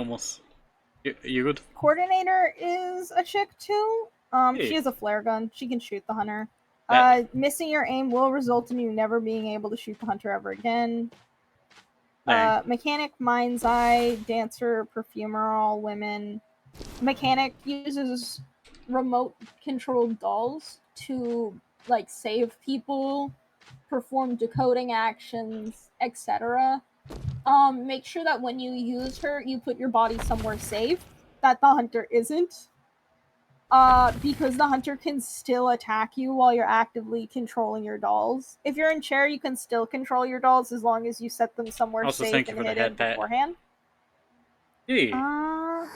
almost. You good? Coordinator is a chick too. She Hey, has a flare gun. She can shoot the hunter. that Missing your aim will result in you never being able to shoot the hunter ever again. dang. Mechanic, Mind's Eye, Dancer, Perfumer, all women. Mechanic uses remote controlled dolls to like save people, perform decoding actions, etc. Make sure that when you use her, you put your body somewhere safe that the hunter isn't. Because the hunter can still attack you while you're actively controlling your dolls. If you're in chair, you can still control your dolls as long as you set them somewhere Also, safe thank you and for the hidden head pat. beforehand. Hey,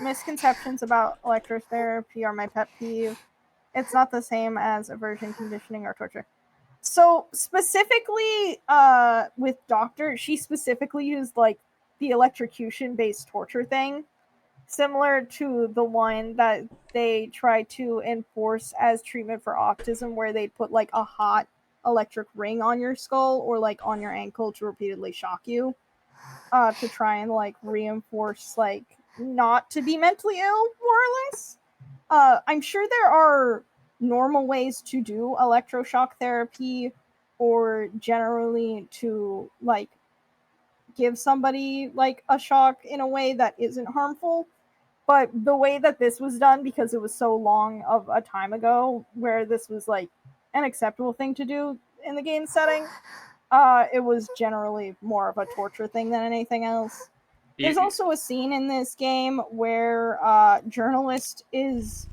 Misconceptions about electrotherapy are my pet peeve. It's not the same as aversion conditioning or torture. So specifically, with Doctor, she specifically used like the electrocution based torture thing, similar to the one that they try to enforce as treatment for autism, where they put like a hot electric ring on your skull or like on your ankle to repeatedly shock you, to try and like reinforce like not to be mentally ill, more or less. I'm sure there are normal ways to do electroshock therapy or generally to like give somebody like a shock in a way that isn't harmful. But the way that this was done, because it was so long of a time ago where this was like an acceptable thing to do in the game setting, it was generally more of a torture thing than anything else. There's you, also a scene in this game where journalist is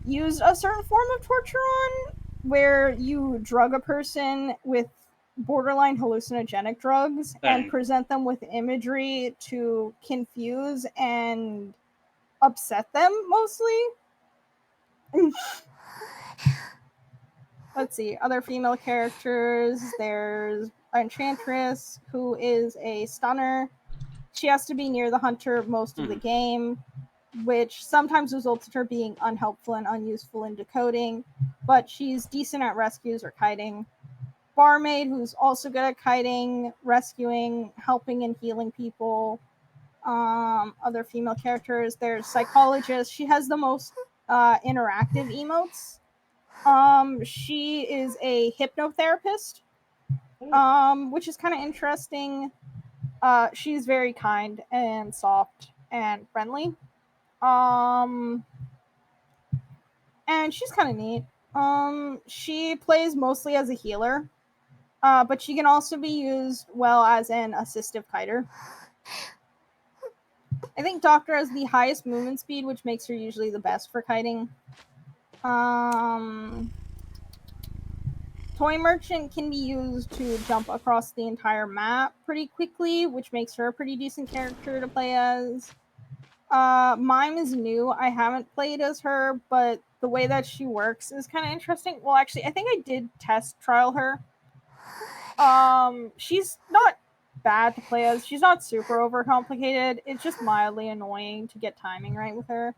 used a certain form of torture on, where you drug a person with borderline hallucinogenic drugs and dang. present them with imagery to confuse and upset them mostly. Let's see, other female characters. There's Enchantress, who is a stunner. She has to be near the hunter most of the Hmm. game, which sometimes results in her being unhelpful and unuseful in decoding, but she's decent at rescues or kiting. Barmaid, who's also good at kiting, rescuing, helping, and healing people. Other female characters. There's psychologist. She has the most interactive emotes. She is a hypnotherapist, which is kind of interesting. She's very kind and soft and friendly. Um, and she's kind of neat. She plays mostly as a healer, but she can also be used well as an assistive kiter. I think Doctor has the highest movement speed, which makes her usually the best for kiting. Um, Toy Merchant can be used to jump across the entire map pretty quickly, which makes her a pretty decent character to play as. Mime is new. I haven't played as her, but the way that she works is kind of interesting. Well, actually, I think I did test trial her. She's not bad to play as. She's not super overcomplicated. It's just mildly annoying to get timing right with her.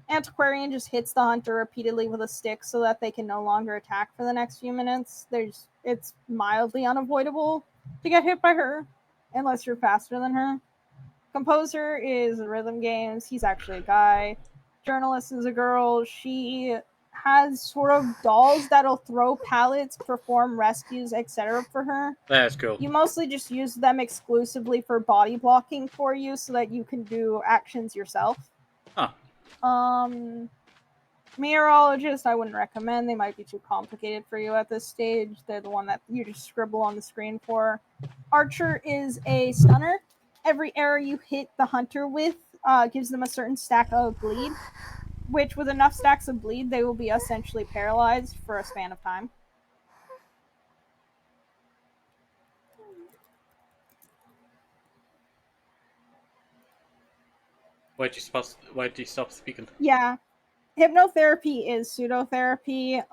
Antiquarian just hits the hunter repeatedly with a stick so that they can no longer attack for the next few minutes. It's mildly unavoidable to get hit by her unless you're faster than her. Composer is rhythm games. He's actually a guy. Journalist is a girl. She has sort of dolls that'll throw pallets, perform rescues, etc. for her. That's cool. You mostly just use them exclusively for body blocking for you so that you can do actions yourself. Huh. Um, Meteorologist, I wouldn't recommend. They might be too complicated for you at this stage. They're the one that you just scribble on the screen for. Archer is a stunner. Every arrow you hit the hunter with gives them a certain stack of bleed, which, with enough stacks of bleed, they will be essentially paralyzed for a span of time. Why'd you stop speaking? Yeah, hypnotherapy is pseudotherapy.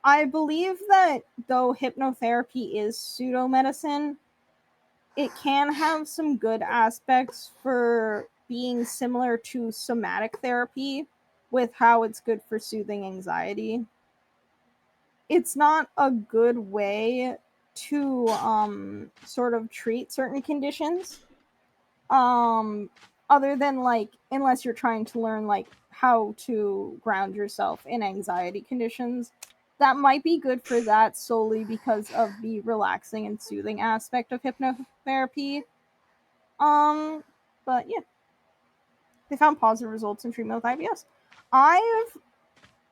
I believe that though hypnotherapy is pseudomedicine, it can have some good aspects for being similar to somatic therapy with how it's good for soothing anxiety. It's not a good way to sort of treat certain conditions. Other than like unless you're trying to learn like how to ground yourself in anxiety conditions, that might be good for that solely because of the relaxing and soothing aspect of hypnotherapy. Um, but yeah, they found positive results in treatment with IBS. I've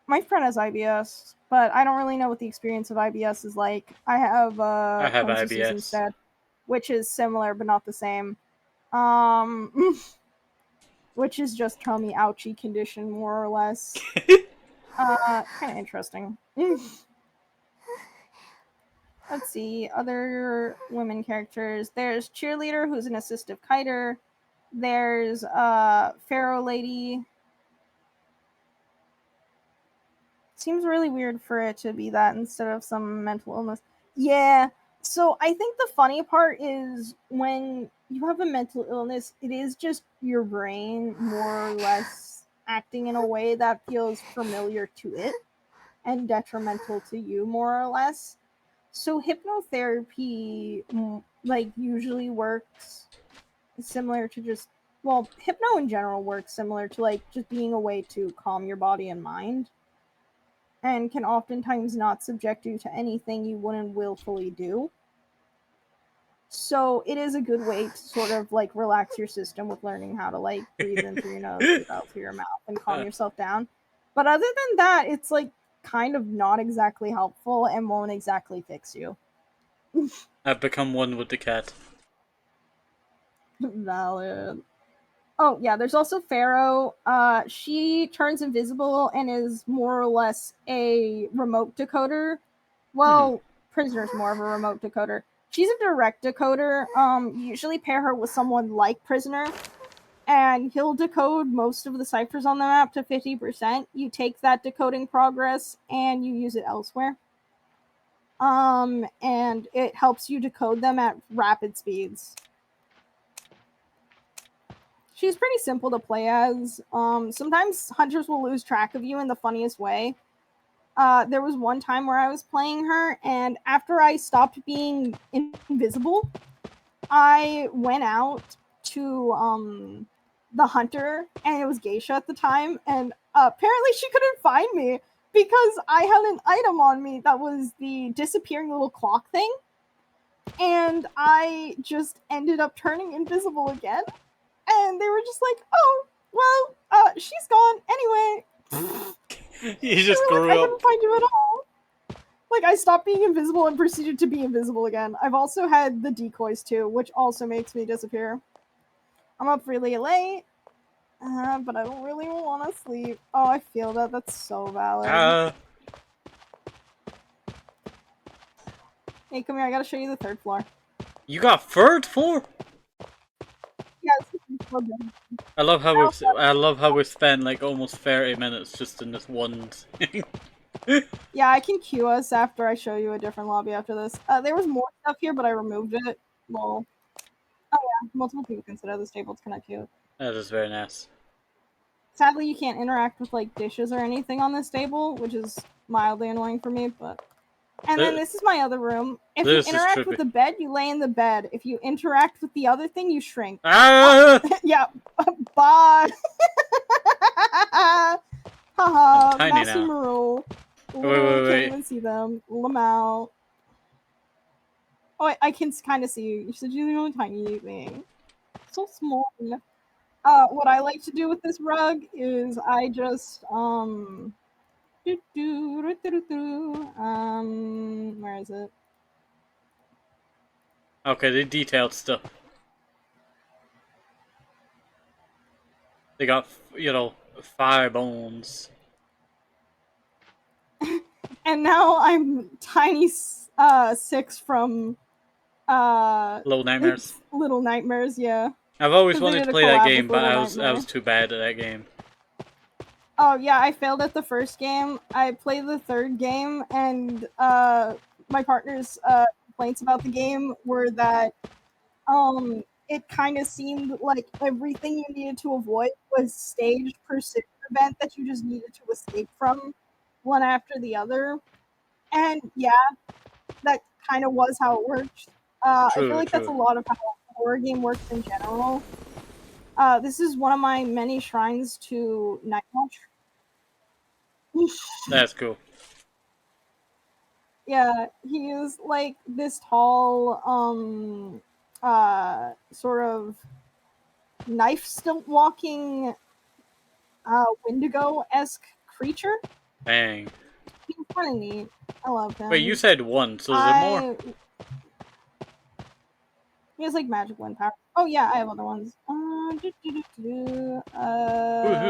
my friend has IBS, but I don't really know what the experience of IBS is like. I have I have Crohn's disease IBS. instead, which is similar but not the same. Um, which is just tummy ouchy condition more or less. Kind of interesting. Let's see other women characters. There's cheerleader, who's an assistive kiter. There's Pharaoh lady. Seems really weird for it to be that instead of some mental illness. Yeah. So I think the funny part is when you have a mental illness, it is just your brain more or less acting in a way that feels familiar to it and detrimental to you more or less. So hypnotherapy like usually works similar to just hypno in general works similar to like just being a way to calm your body and mind and can oftentimes not subject you to anything you wouldn't willfully do. So it is a good way to sort of like relax your system with learning how to like breathe in through your nose, breathe out through your mouth, and calm yourself down. But other than that, it's like kind of not exactly helpful and won't exactly fix you. I've become one with the cat. Valid. Oh yeah, there's also Pharaoh. She turns invisible and is more or less a remote decoder. Well, Prisoner's more of a remote decoder. She's a direct decoder. You usually pair her with someone like Prisoner, and he'll decode most of the ciphers on the map to 50%. You take that decoding progress and you use it elsewhere. And it helps you decode them at rapid speeds. She's pretty simple to play as. Sometimes hunters will lose track of you in the funniest way. There was one time where I was playing her, and after I stopped being invisible, I went out to the hunter, and it was Geisha at the time, and apparently she couldn't find me because I had an item on me that was the disappearing little clock thing, and I just ended up turning invisible again. And they were just like, "Oh, well, she's gone anyway." You They just were like, "I grew couldn't up. find you at all." Like, I stopped being invisible and proceeded to be invisible again. I've also had the decoys too, which also makes me disappear. I'm up really late, but I don't really want to sleep. Oh, I feel that. That's so valid. Hey, come here. I gotta show you the third floor. You got third floor? Yeah, it's so good. I love how we spent like almost 30 minutes just in this one thing. Yeah, I can queue us after I show you a different lobby after this. There was more stuff here, but I removed it. Lol. Oh yeah, multiple people consider this table. It's kind of cute. That is very nice. Sadly, you can't interact with like dishes or anything on this table, which is mildly annoying for me. But and then this is my other room. If you This is interact with trippy. the bed, you lay in the bed. If you interact with the other thing, you shrink. Ah! Yeah. Bye. I'm Haha. tiny Master now. Marul. Wait. Can't even see them. Lamau. Oh, I can kind of see you. You're such a little tiny thing. So small. What I like to do with this rug is I just where is it? Okay, they detailed stuff. They got, fire bones. And now I'm tiny 6 from Little nightmares. Little Nightmares, yeah. I've always Because they wanted did to a play that collab game, with but Little I Nightmare. was too bad at that game. Oh yeah, I failed at the first game. I played the third game, and my partner's complaints about the game were that it kind of seemed like everything you needed to avoid was staged precision event that you just needed to escape from one after the other. And yeah, that kind of was how it worked. I feel like that's a True. lot of how horror game works in general. This is one of my many shrines to Nightwatch. That's cool. Yeah, he is like this tall, sort of knife stilt walking, Wendigo-esque creature. Dang. He's kind of neat. I love Wait, you him. said one, so is there more? I He has like magic wind power. Oh yeah, I have other ones. Who's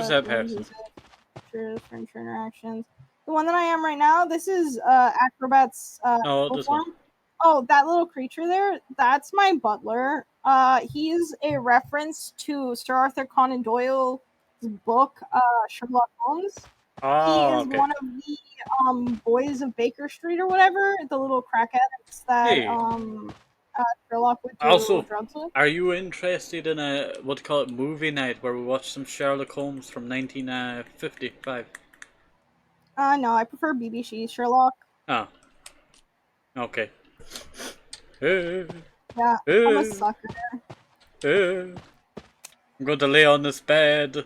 that What is person? it? Furniture interactions. The one that I am right now. This is Acrobat's Oh, full this one. form. Oh, that little creature there. That's my butler. He's a reference to Sir Arthur Conan Doyle's book, Sherlock Holmes. He Oh, is okay. one of the boys of Baker Street or whatever, the little crack addicts that Hey. Sherlock would do Also, drugs with. are you interested in a what do you call it movie night where we watch some Sherlock Holmes from 1955? No, I prefer BBC Sherlock. Oh, okay. Uh, Yeah, I'm a uh, sucker. I'm going to lay on this bed,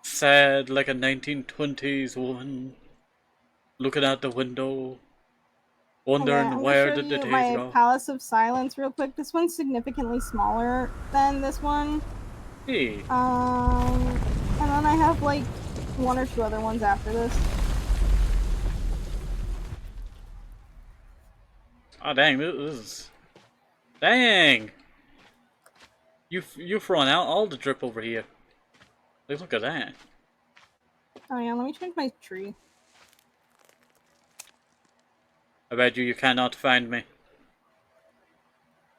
sad like a 1920s woman, looking out the window, Okay, wondering I'm gonna where show did the you days my go. Palace of Silence real quick. This one's significantly smaller than this one. Hey, And then I have like one or two other ones after this. oh dang, this is dang. You've thrown out all the drip over here. Look at that. Oh yeah, let me change my tree. I bet you cannot find me.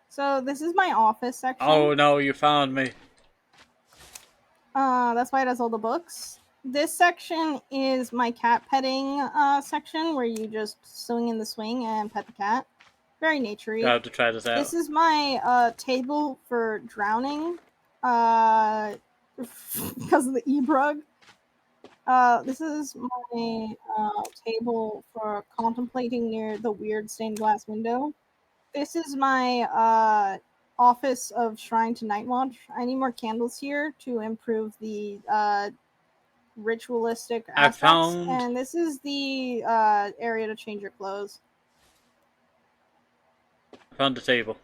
So this is my office section. Oh no, you found me. That's why it has all the books. This section is my cat petting section where you just swing in the swing and pet the cat. Very naturey. I have to try this out. This is my table for drowning because of the e-brug. This is my table for contemplating near the weird stained glass window. This is my office of Shrine to Nightwatch. I need more candles here to improve the ritualistic I aspects. found. And this is the area to change your clothes. I found the table.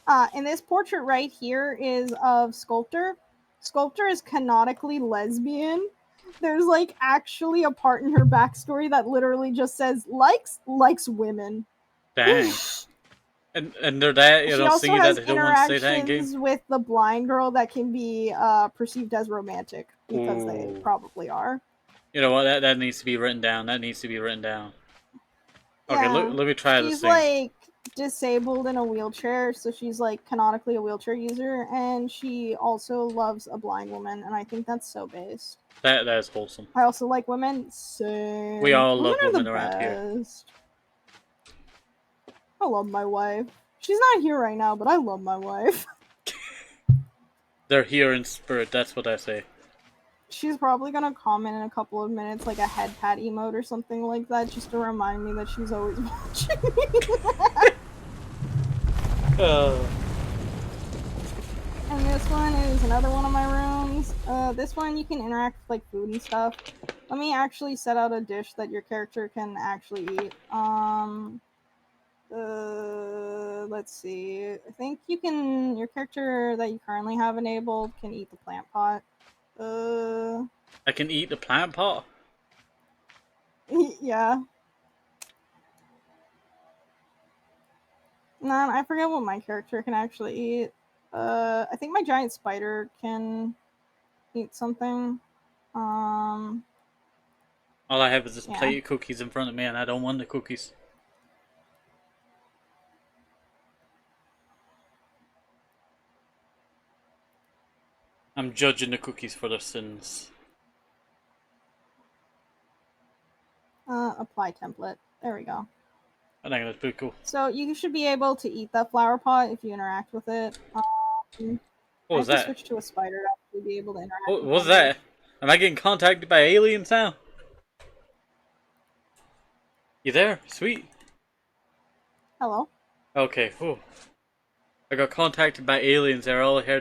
And this portrait right here is of Sculptor. Sculptor is canonically lesbian. There's like actually a part in her backstory that literally just says likes women. Dang. And they're that, you She know, also singing that has they don't want to say that in game. interactions with the blind girl that can be perceived as romantic because they Ooh. probably are. You know what? That needs to be written down. That needs to be written down. Okay, Yeah. let me try this She's thing. like disabled in a wheelchair, so she's like canonically a wheelchair user, and she also loves a blind woman, and I think that's so based. That is wholesome. I also like women. Same. We all Women love are women the around here. best. I love my wife. She's not here right now, but I love my wife. They're here in spirit. That's what I say. She's probably gonna comment in a couple of minutes, like a head pat emote or something like that, just to remind me that she's always watching me. And this one is another one of my rooms. This one you can interact with like food and stuff. Let me actually set out a dish that your character can actually eat. Let's see. I think you can. Your character that you currently have enabled can eat the plant pot. I can eat the plant pot. Yeah. No, I forget what my character can actually eat. I think my giant spider can eat something. All I have is this plate of cookies in front of me, and I don't want the cookies. I'm judging the cookies for their sins. Apply template. There we go. I think that's pretty cool. So you should be able to eat that flower pot if you interact with it. What was that? Switch to a spider to actually be able to interact. What was that? Am I getting contacted by aliens now? You there? Sweet. Hello. Okay. Whew. I got contacted by aliens. They're all here